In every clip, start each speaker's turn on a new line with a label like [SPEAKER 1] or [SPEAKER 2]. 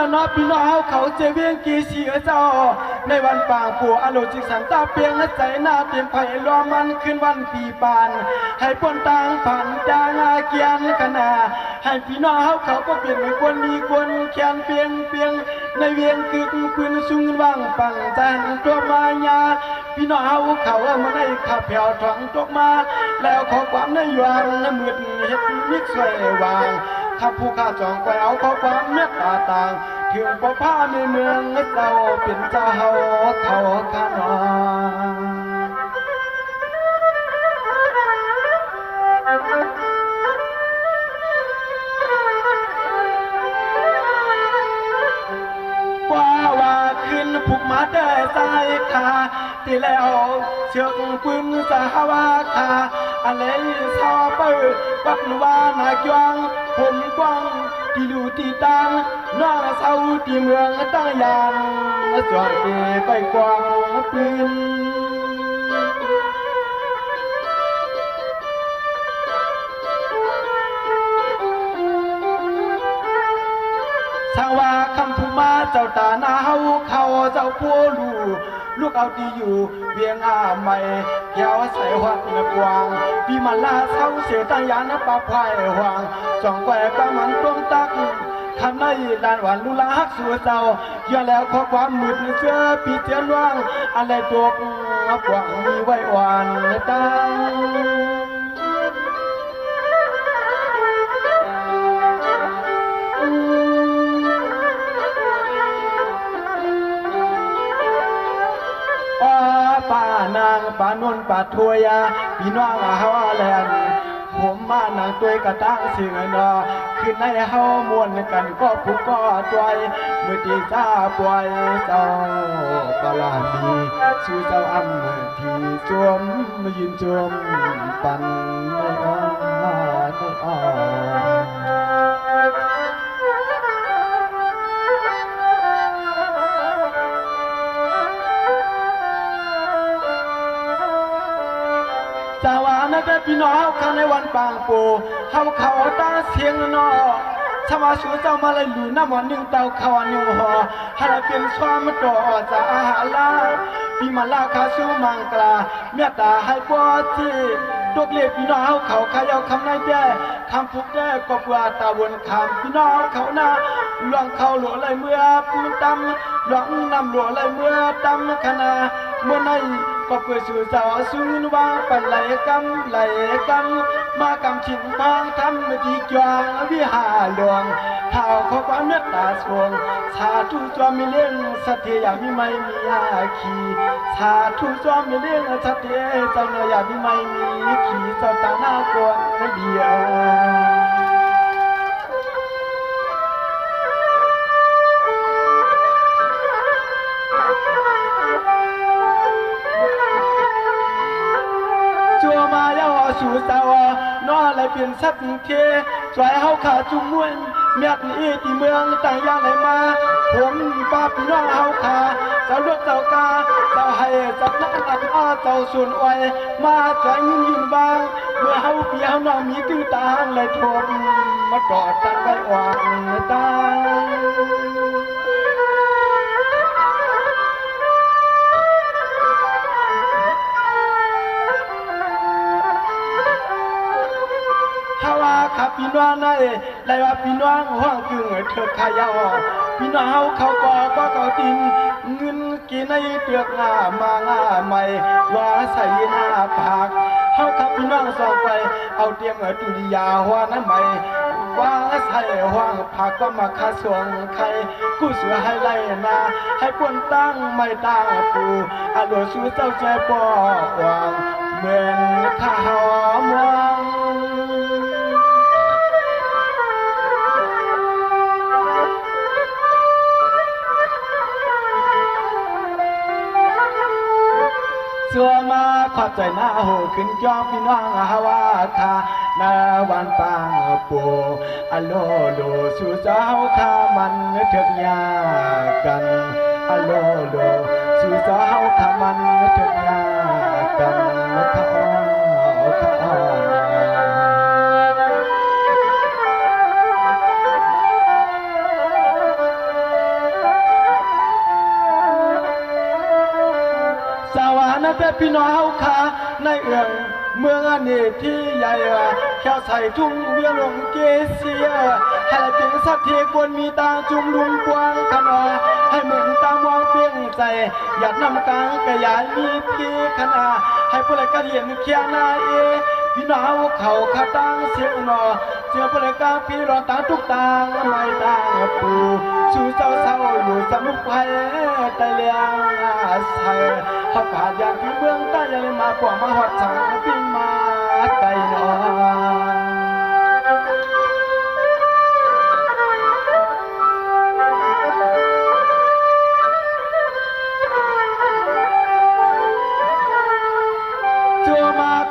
[SPEAKER 1] นะเนาะพี่น้องเขาเจเวียงกีเสียเจ้าในวันป่างปัวอโลจิกสันตาเปียงใจหน้าเตรียมไผ่รอมันขึ้นวันปีปานให้ปนต่างผ่านจางอาเกียนขนาให้พี่น้องเขาก็เปลี่ยนเป็นคนมีคนแขนเปียงในเวียงกึกปืนซุ่งว่างปังจันตัวมายาพี่น้องเขามาได้ขับแผ่วถองตกมาแล้วขอความในยวนมืดเฮ็ดมิกสวยวางข้าผู้ข้าจองไปเอาขอความเมตตาต่างถึงพ่อพาในเมืองเจ้าเป็นเจ้าเขาข้านว่าขึ้นผูกมาได้ใจขาที่แล้วเชือกปืนสาวาขาอะไรสาวเปิดปักว่านาจวงผมกว้างที่ดูที่ตังน้องเศร้าที่เมืองตั้งยานส่วนเอไปกว้างปืนสางว่าคำพูมาเจ้าตาหน้าเขาเจ้าพัวลูกเอาดีอยู่เวียงอาใหม่เยาวใส่หัดเงกวางปีมันลาเศร้าเสียตั้งยานปลาพายหวางจ่องแกวกำมันตวงตักคำในด้านหวานลุลาฮักสู่เจ้าอย่าแล้วขอความมืดเชื่อปีเจียนว่างอะไรตัวกว่างมีไว้หวานตั้งป้านางป้านวลป้าทวยาพี่น้องเฮาแลนผมมานางตัวยกระตั้งสิ่งนอขึ้นในเฮามวนกันก็ผูกก็ตวยเมื่อตีซาปล่อยเจ้าปลามีชื่อเจ้าอัมที่จวมยืนจวมปันในอ้อจาวานะแต่พี่น้องข้างในวันปางปูเขาตาเสียงนอชาวาสูเจ้ามาเลยหลุน้ำมันหนึ่งเตาขวานหนึ่งห่อให้เราเป็นสวามต่อจะอาหารลาปีมาลาคาสูมังกลาเมียตาให้ปอจีตกเล็บพี่น้องเขาขยาวคำในแย่คำพุกแย่กบว่าตาวนคำพี่น้องเขาหน้าหลวงเขาหลวงเลยเมื่อปูนตำหลวงนำหลวงเลยเมื่อตำขนาเมื่อในก็เพื่อสู่เจ้าสูนว่าปันไหลกำมากำชินบางทำมาที่จวงวิหารหลวงเท่าขอความเมตตาสวงชาทุจอมมีเลี้ยงสัตย์อยากมีไม่มีอาคีชาทุจอมมีเลี้ยงสัตย์เจ้าเนื้ออยากมีไม่มีขีเจ้าตาหน้ากวนเดียวสู่เจ้านออะไรเปลี่ยนสักเคสวยเฮาขาจุ่มมวยเมียนี่ที่เมืองต่างย่างไหนมาผมป้าพี่น้องเฮาขาเจ้าลูกเจ้ากาเจ้าให้เจ้านักตันอ้าเจ้าส่วนไว้มาใจยืนบางเมื่อเฮาพี่เฮาน้องมีตื้อตาเลยทนมาต่อตันไว้หวานตาขับพี่น้องนั่นเลยว่าพี่น้องห้องกึ่งเถิดขายาวพี่น้องเขาก็เก่าตินเงินกินในเตือกหน้ามางาใหม่ว่าใส่หน้าผากเขาขับพี่น้องส่องไปเอาเตรียมตุลิยาหัวนั้นใหม่ว่าใส่ห้องผักก็มาคาสวงไข่กู้เสือให้ไล่นาให้ปนตั้งไม่ตั้งปูอาโลสู้เจ้าใจบ่วางเหมือนข้าหอมวางชัวมาขอบใจหน้าโหขึ้นจอมพี่น้องฮาวาคานาวันปางปูอโลโลสู่เจ้าข้ามันเถิดยากันอโลโลสู่เจ้าข้ามันเถิดยากันข้า นะเป็นพี่น้องเฮาคาในเอื้องเมืองอันนี้ที่ใหญ่แค่ใส่ทุ่งเวียงหลงเกเสียให้เป็นสักทีควรมีตาจุ่มลุงกวางขนอให้เหมือนตามองเพียงใจอยากนำกลางกระยายมีพี่ขนาให้ผู้ใดก็เห็นเขียนาเอพี่น้องเขาขาตั้งเสียงหนอเจ้าผู้ใดก็พี่รอตาทุกตางไม่ต่างปูชูเศร้าเศร้าอยู่สมุกไผ่แต่เลี้ยงอาศัยเขาผ่านอย่างที่เมืองใต้ยังมาปวงมาหอดสังปิ้งมาไกลนอน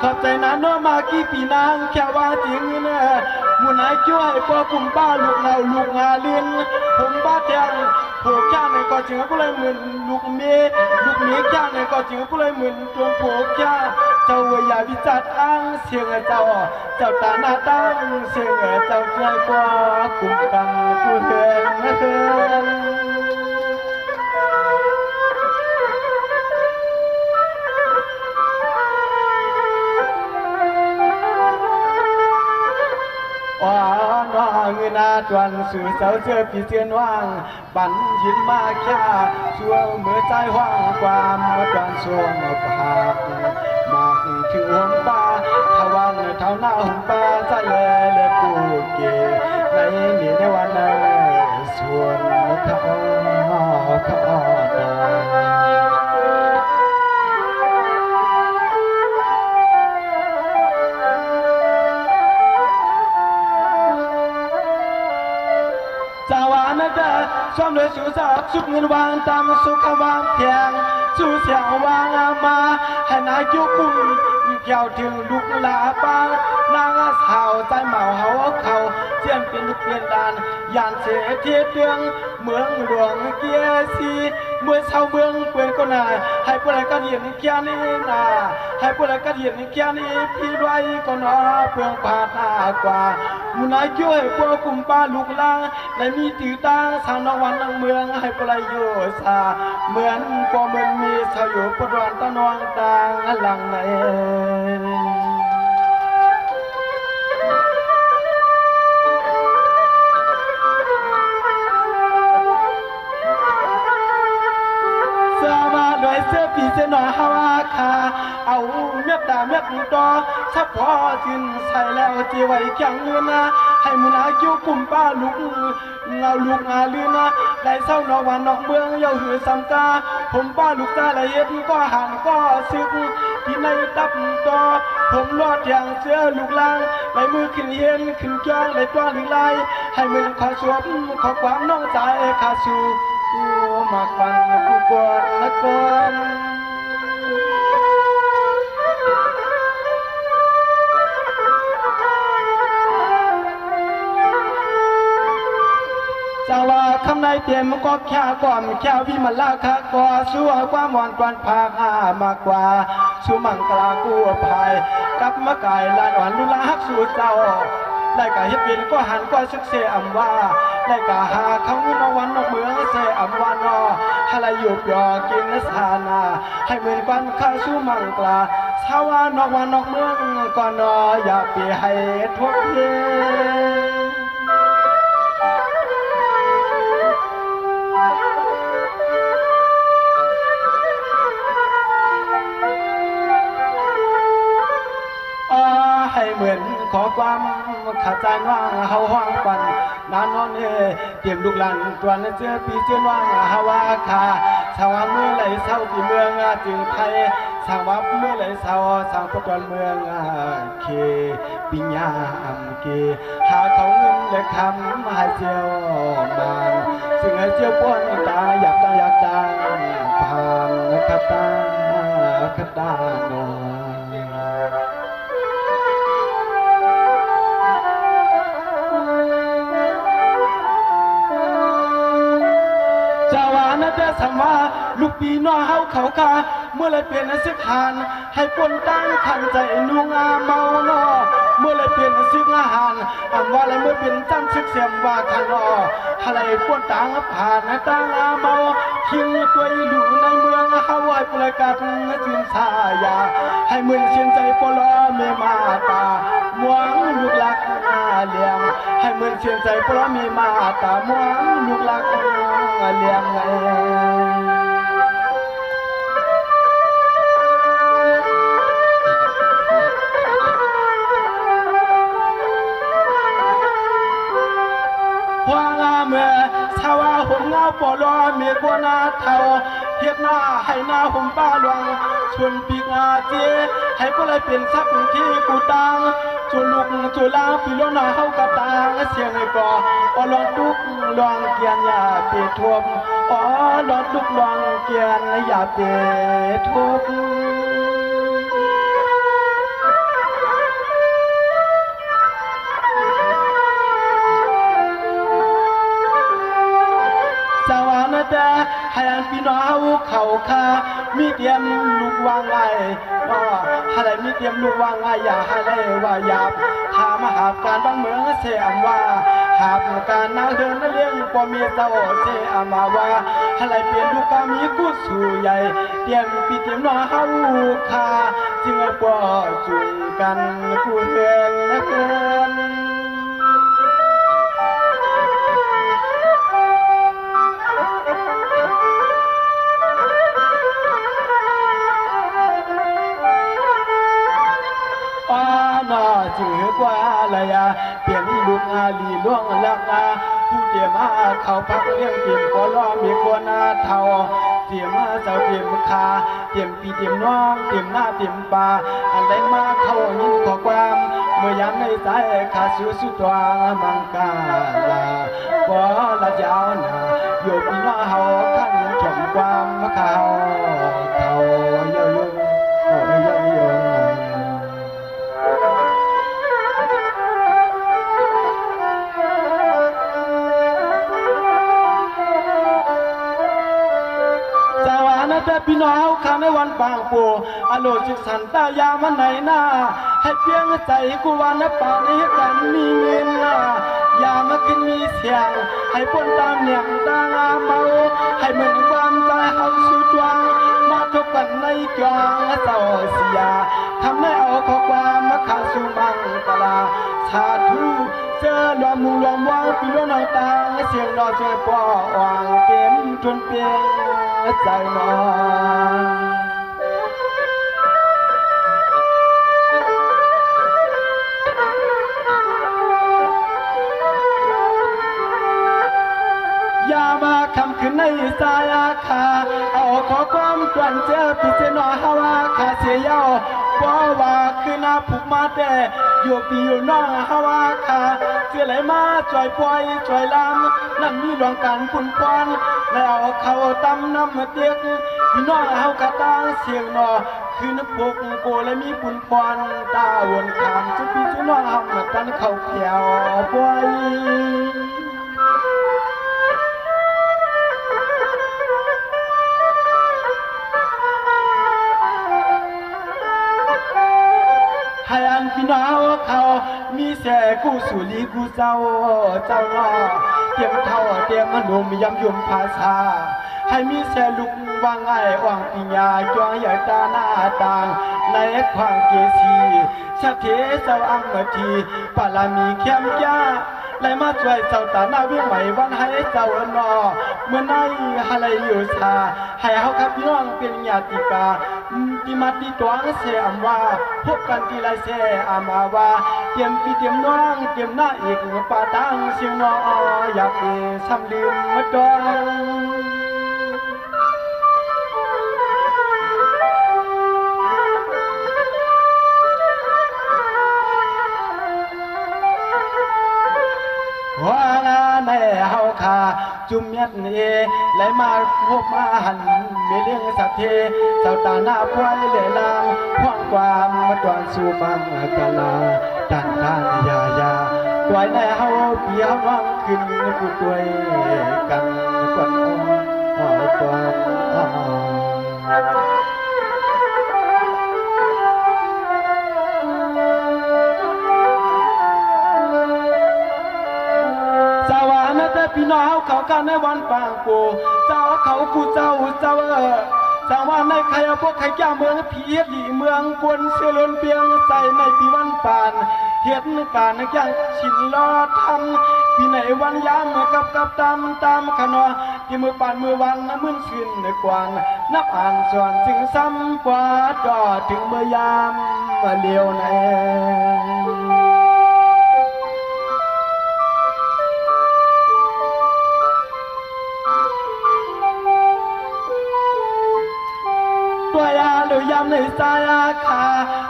[SPEAKER 1] ขอบใจนะน้องมากี่ปีนางแค่ว่าจริงเนี่ยมุนายช่วยพวกกลุ่มป้าลูกเงาลูกงาเลียนผมบ้าแทงผัวแค่ไหนก็จริงก็เลยเหมือนลูกเมียแค่ไหนก็จริงก็เลยเหมือนตัวผัวแค่เจ้าอย่าวิจารณ์อ้างเสียงเจ้าตาหน้าตั้งเสียงเจ้าใจกว่ากลุ่มกันกูเถินนะเถินว่าน้องเงินนาจวนสู่เสาเสื้อผีเตือนว่างปั่นหินมาแค่ชัวเมื่อใจว่างความจวนสวงปากมาถึงหัวป้าทวันเท่าหน้าหุ่นป้าใจเลยกูเกในนี่ในวันนั้นส่วนเขาซ้อมเลยสู่สาวสุกเงินวางตามสุขวางเพียงสู่เสียงวางมาให้นายยุกุ่มเกี่ยวถึงลูกลาปานางสาวใจเมาเฮาเขาเจียนเป็นเปลี่ยนดานยานเสียเทียเตืองเมืองหลวงเกียซีเมื่อชาวเมืองเปลี่ยนก็นายให้ผู้ใดก็เห็นแค่นี้นาให้ผู้ใดก็เห็นแค่นี้พี่ไรก็นอเพื่องผ่านกว่ามุนายช่วยพวกกลุ่มป้าลูกลาและมีตื่นตาสาวนวันนังเมืองให้ผู้ใดโยซาเหมือนพอมันมีชาวอยู่ปรวนตะนวงต่างหลังในเสื้อผีเสื้อหน่อฮาวาคาเอาเม็ดตาเม็ดตอเฉพาะจินใส่แล้วจีไว้แข็งเงินนะให้มุนาคิ้วปุ่มป้าลุกเงาลูกงาลืนนะได้เศร้านอกวันนอกเมืองเย้าหือสัมกาผมป้าลูกตาละเอียดก็หันก็ซึกที่ในตับตอผมรอดอย่างเสื้อลูกลางในมือขึ้นเย็นขึ้นจ้องในตัวหรือไรให้มือขอสวมขอความน้องใจขาสู่กูมากปันกูกวนละกวนจะว่าคำในเตียมก็แค่ก่อนแค่วิมลาคาก่อสู้ความหวานกวนพากมากกว่าสู้มังกลากู้ภัยกับมะไก่ลานอ่อนลุลาฮักสู่เจ้าได้กะเฮ็ดเป็นก็หันก็ซึกเสอำว่าได้กะหาเขาเงินนวันนอกเมืองเสอำว่านอให้ละหยุบยอกินสานาให้เหมือนกวนข้าสู้มังกลาชาว่านอกวันนอกเมืองก็นออย่าไปให้ทุกเย็นให้เหมือนขอความขาดใจว่างเฮาห้างปันนานนอนเตรียมลูกหลานตัวนั้นเจอปีเจนว่างฮาวาคาสาวเมื่อไหลเศร้าที่เมืองจึงไทยสาวเมื่อไหลเศร้าสาวประจนเมืองเคปิญญาอัมเกหาเขาเงินและคำหายเจียวมันซึ่งให้เจียวป้อนตาอยากตาผ่านคตาโนจะสามว่าลูกปีน้อเฮาเขาคาเมื่อไรเปลี่ยนสิขานให้ปนตั้งขันใจนุ่งเมานอเมื่อไรเปลี่ยนสิอาหารว่าอะไรเมื่อเป็นจันซึกเสียมว่าขันนออะไรปนตั้งผ่านตั้งเมาทิ้งตัวอยู่ในเมืองเฮาไว้ประกาศจึงใส มื่นเชียนใจปลอมีมาตาหวงลูกหลักเลี้ยงให้มื่นเชียนใจปลอมีมาตาหวงลูกหลักเลี้ยงเมื่อชาวหุ่นเงาปอลอมีกวนาเทาเทียบหน้าให้หน้าหุ่นป้าหลวงชวนปีกอาเจให้พวกไรเปลี่ยนทรัพย์ที่กูตังชวนลุกชวนล้างปีล้อหน้าเฮากระตังเสียงไอ้ก่อลองตุกลองเกียนอย่าเปทวมลองตุกลองเกียนอย่าเปทวมสวรรค์แต่ให้อันพี่น้องเขาคามีเตรียมลูกวางไงอะไรมีเตรียมลูกวางไงอย่าให้เลยว่าหยาบถามหาการบ้านเมืองเสียว่าหากการนาเดินเลี้ยงพอมีเจ้าเสียมาว่าอะไรเปลี่ยนลูกกามีกู้สู่ใหญ่เตรียมปีเตรียมน้องเขาคาจึงก็จุนกันกูเดินนะเกินจือกว่าอะไรเปลี่ยนลูกอาลีล่วงลักอาผู้เตรียมเขาพักเลี้ยงเตรียมก็ล้อมีกวนอาเทาเตรียมเจ้าเตรียมคาเตรียมปีเตรียมน้องเตรียมหน้าเตรียมปลาอันใดมาเข้ายินขอความเมื่อยามในใจขาสู้สุดตัวมังกาลาบ่ละเจ้าหน้าอยู่พี่น้องเฮาขันชมความเขาเขาเยอะแต่พี่น้องข้าในวันปางปูอโลจิสันตายามันไหนหน้าให้เพียงใจกูวานป่าในกันมีเงินยามากินมีเสียงให้พ้นตามเหนียงตางาเมาให้เหมือนความใจเฮาสุดวงมาทบกันในกลางเจ้าเสียทำให้เอาข้อความมาขาสู่บังตลาชาทูเจอลอมมุงลอมวางปีโลนตาเสียงรอช่วยป้อวางเต็มจนเปลี่ยนใจนอนยามาคำขึ้นในสายอาคาเอาขอความกวนเจ้าพิเศษนอฮาวาคาเสียยาวว่าว่าคือนาผูกมาแต่อยู่ปีอยู่น้องฮาวาคาเสียไหลมาจ่อยปล่อยจ่อยลำนั่นมีหลวงการปุ่นควันแล้วเขาตำน้ำเตียกพี่น้องเฮากะตาเสียงนอคือนึกปกโกและมีปุ่นควันตาวนขามจุพี่จุน้องเฮามากันเขาเขียวปล่อยให้อันพี่น้องเขามีแสกู้สุลีกู้เจ้าเจ้าน้อเตรียมเท่าเตรียมหนุ่มยำยุ่มภาษาให้มีแสลุกวางไงว่างปิญญาจวงใหญ่ตาหน้าต่างในความเกศีชาเทเจ้าอัมมทีปาลามีเข้มยาไล่มาช่วยเจ้าตาหน้าเวียงใหม่วันให้เจ้านอเมื่อไหนอะไรอยู่ชาให้เขาขับย่องเป็นญาติกาที่มาตีตัวเสียมว่าพบกันที่ไรเสียอามาว่าเตรียมปีเตรียมน้องเตรียมหน้าอีกป่าตังเสียงนออยากเอซ้ำลืมมาดองว่าในเฮาคาจุ่มยัดเอไหลมาพบมาหันมีเลี้ยงสักเทเจ้าตาหน้าพวยเล่ลางพ่องความมาตอนสู่บังกาลาดันด้านยายาปล่อยในเฮาเปียวังขึ้นกูด้วยกันกวนความพี่น้องเขากันในวันปางปูเจ้าเขากูเจ้าเจ้าสังว่าใน ใครเอาพวกใครแก้เมืองผีเฮ็ดหลีเมืองกวนเสือล้นเปียงใส่ในปีวันปานเฮ็ดการย่างชินรอทำปีไหนวันยามกับตามขนอที่มือปานมือวันมื้นชื่นในกวางนับอ่านส่วนจึงซ้ำกว่าจอถึงเมื่อยามเลียวในตัวยาหรือยามในสายาขา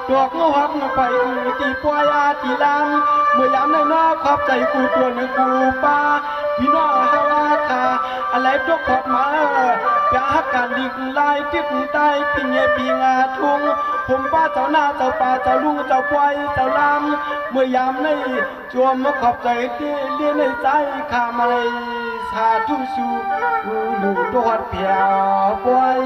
[SPEAKER 1] ดอกงหักไปตีปวยาตีลามเมื่อยามในนอขอบใจกูตัวนึงกูป้าพี่น้องฮาขาอะไรตกขอบมาอยากหักกันดิกลายติดใต้ปีเงปีงาทุ่งผมป้าเจ้าหน้าเจ้าป่าเจ้าลุงเจ้าปวยเจ้าลามเมื่อยามในจวมขอบใจที่เลี้ยนในใจขามาเลยสาธุสู่ดูดอดเพียวปวย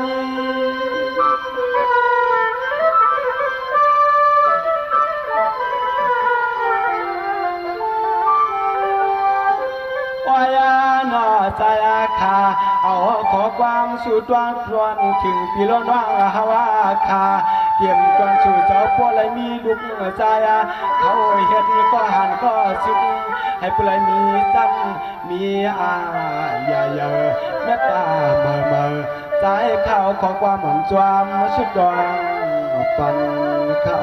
[SPEAKER 1] ใจคาเอาขอความสู่ตวนถึงปีล้นว่างฮาวาคาเตรียมจวนสู่เจ้าพวกไรมีลูกใจเขาเฮ็ดก็หันก็สุดให้ผู้ไรมีจันมีอย่าเมตตาเมื่อใจเขาขอความหวังจวมสุดดวงปันเขา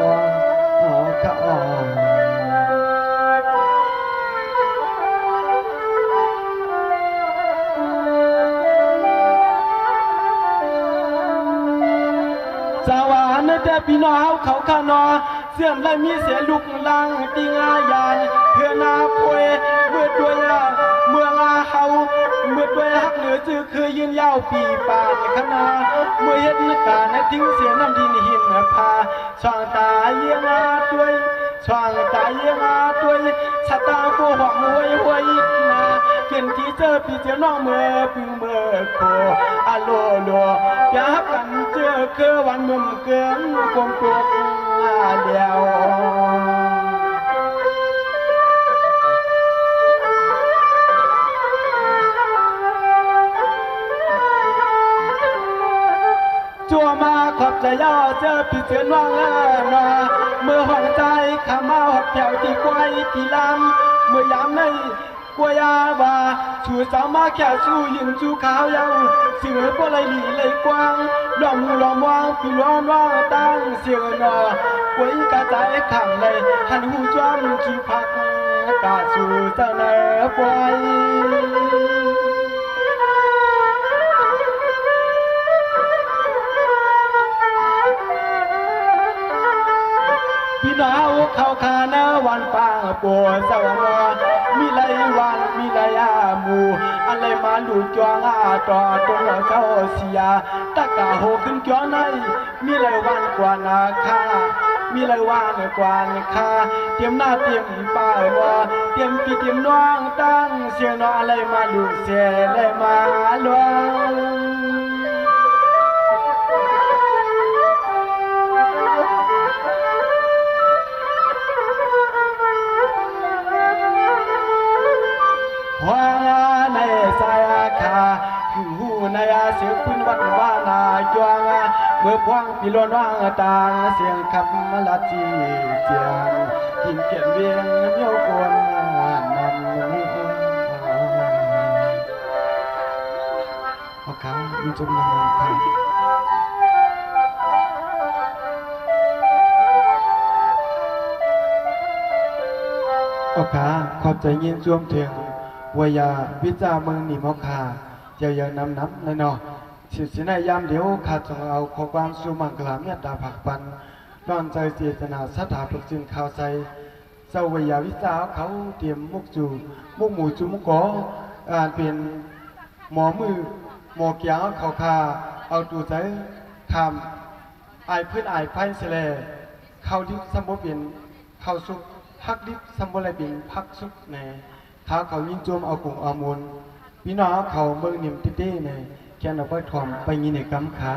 [SPEAKER 1] สวรรค์แต่พี่น้องเขาขานอเสื่อมและมีเสียลุกลังติงายานเพื่อนาพวยเมื่อด้วยเมืองเขาเมื่อด้วยฮักเหนือจื้อคือยืนยาวปีปานขนาเมื่อเห็นการทิ้งเสียน้ำดินหินพาช่างตาเยี่ยงด้วยช่างตาเยี่ยงด้วยชะตาโกหกมวยนาเขียนที่เจอพี่เจ้าน้องเมื่อพึ่งเมื่อโคโลอยากกันเจอคือวันมุมเกินกลมตัวเดียวจัวมาขอบใจย่อเจอพี่เสือนว่างนาเมื่อห้องใจข้ามาหอบแถวที่ควายที่ลำเมื่อยามในกลัวยาว่าชูสาวมาแค่สู้ยิงจูขาวยาวเสือปลายหลีเลยกว้างล้อมวางพี่ล้อมว่างตั้งเสียงนอกวยกระจายขังเลยหันหูจอมขี้พักกาสู่เจ้าในปล่อยพี่น้าวเขาขาหน้าวันปางปวดสวรรค์มีไรวันมีไรหมู่อะไรมาหลุดจวงต่อตรงเจ้าเสียตะกาโหขึ้นจวงในมีไรวันกว่านาคามีไรวันกว่านาคาเตรียมหน้าเตรียมป่าวเตรียมปีเตรียมน้องตั้งเสียงน้องอะไรมาหลุดเสียอะไรมาลวงหัวในสายขาคือหูในเสียงพื้นวัดบ้านาจวงเมื่อพวงปีล้นว่างต่างเสียงคำมลาจีเจียงหินเกียนเวียงเมียวกวนนำนี้โอเคมีจมนำไปโอเคขอบใจเย็นจวมเถียงวายาวิจาเมืองนิมคาเจ้าอย่างน้ำเลยเนาะสินายามเดียวขาดจงเอาขอความสุมังคลาเมตตาผักปันร้อนใจเจตนาสถาปจึงข่าวใจเจ้าวายาวิจาเขาเตรียมมุกหมูจุมุกอเป็นหมอมือหมอเกียงเขาคาเอาตัวใจทำไอพื้นไอไฟเสลเข้าดิบสมบูรณ์เป็นเข้าสุกพักดิบสมบูรณ์เป็นพักสุกในถ้าเขายิงโจมเอากลุ่มอามุนพี่น้องเขาเมืองนิ่มติเต้ในแกนเอาไปถ่อมไปยินในกำขา